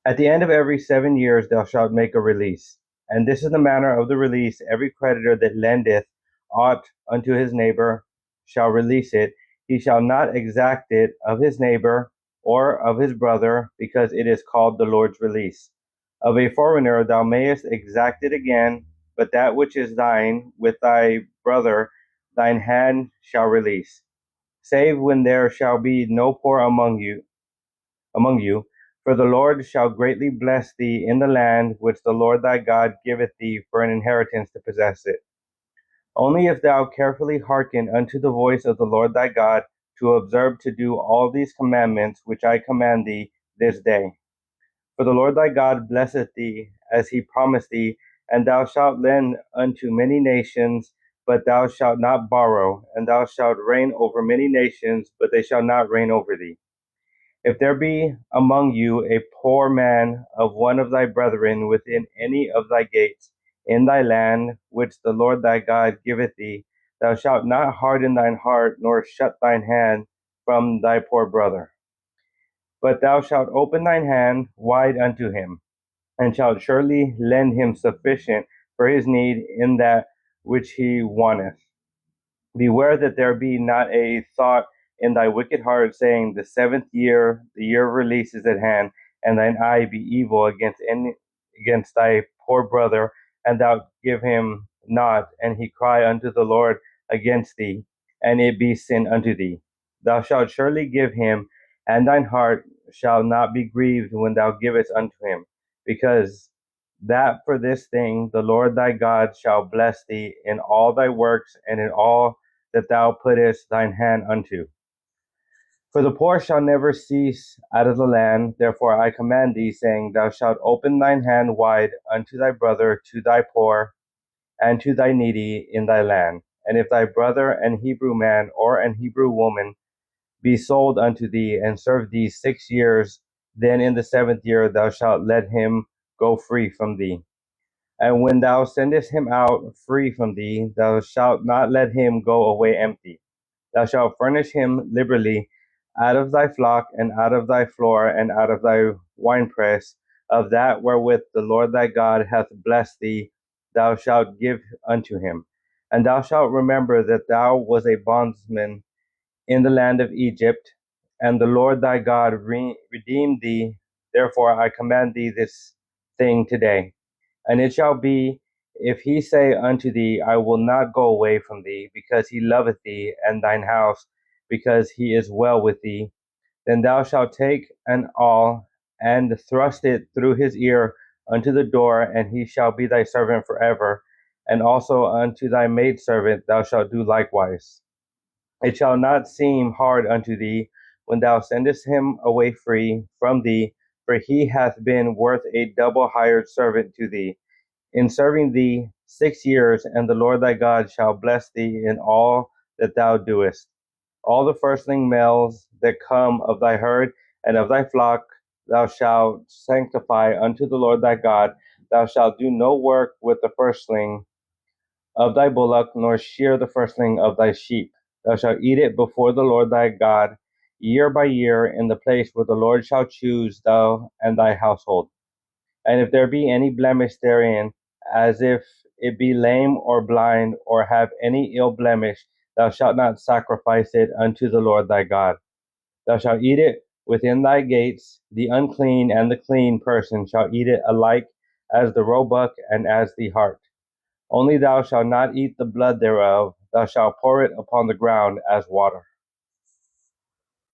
At the end of every 7 years thou shalt make a release. And this is the manner of the release: every creditor that lendeth aught unto his neighbor shall release it. He shall not exact it of his neighbor or of his brother, because it is called the Lord's release. Of a foreigner thou mayest exact it again, but that which is thine with thy brother thine hand shall release, save when there shall be no poor among you, for the Lord shall greatly bless thee in the land which the Lord thy God giveth thee for an inheritance to possess it. Only if thou carefully hearken unto the voice of the Lord thy God, to observe to do all these commandments which I command thee this day. For the Lord thy God blesseth thee, as he promised thee, and thou shalt lend unto many nations, but thou shalt not borrow, and thou shalt reign over many nations, but they shall not reign over thee. If there be among you a poor man of one of thy brethren within any of thy gates in thy land, which the Lord thy God giveth thee, thou shalt not harden thine heart, nor shut thine hand from thy poor brother. But thou shalt open thine hand wide unto him, and shalt surely lend him sufficient for his need in that which he wanteth. Beware that there be not a thought in thy wicked heart, saying, the 7th year, the year of release, is at hand, and thine eye be evil against thy poor brother, and thou give him not, and he cry unto the Lord against thee, and it be sin unto thee. Thou shalt surely give him, and thine heart shall not be grieved when thou givest unto him, because that for this thing the Lord thy God shall bless thee in all thy works and in all that thou puttest thine hand unto. For the poor shall never cease out of the land. Therefore I command thee, saying, thou shalt open thine hand wide unto thy brother, to thy poor, and to thy needy in thy land. And if thy brother, an Hebrew man or an Hebrew woman, be sold unto thee, and serve thee 6 years, then in the 7th year thou shalt let him go free from thee. And when thou sendest him out free from thee, thou shalt not let him go away empty. Thou shalt furnish him liberally out of thy flock, and out of thy floor, and out of thy winepress, of that wherewith the Lord thy God hath blessed thee, thou shalt give unto him. And thou shalt remember that thou was a bondsman in the land of Egypt, and the Lord thy God redeemed thee. Therefore I command thee this thing today. And it shall be, if he say unto thee, I will not go away from thee, because he loveth thee and thine house, because he is well with thee, then thou shalt take an awl and thrust it through his ear unto the door, and he shall be thy servant forever. And also unto thy maidservant thou shalt do likewise. It shall not seem hard unto thee when thou sendest him away free from thee, for he hath been worth a double hired servant to thee, in serving thee 6 years, and the Lord thy God shall bless thee in all that thou doest. All the firstling males that come of thy herd and of thy flock thou shalt sanctify unto the Lord thy God. Thou shalt do no work with the firstling of thy bullock, nor shear the firstling of thy sheep. Thou shalt eat it before the Lord thy God year by year in the place where the Lord shall choose, thou and thy household. And if there be any blemish therein, as if it be lame or blind, or have any ill blemish, thou shalt not sacrifice it unto the Lord thy God. Thou shalt eat it within thy gates. The unclean and the clean person shall eat it alike, as the roebuck and as the hart. Only thou shalt not eat the blood thereof. Thou shalt pour it upon the ground as water.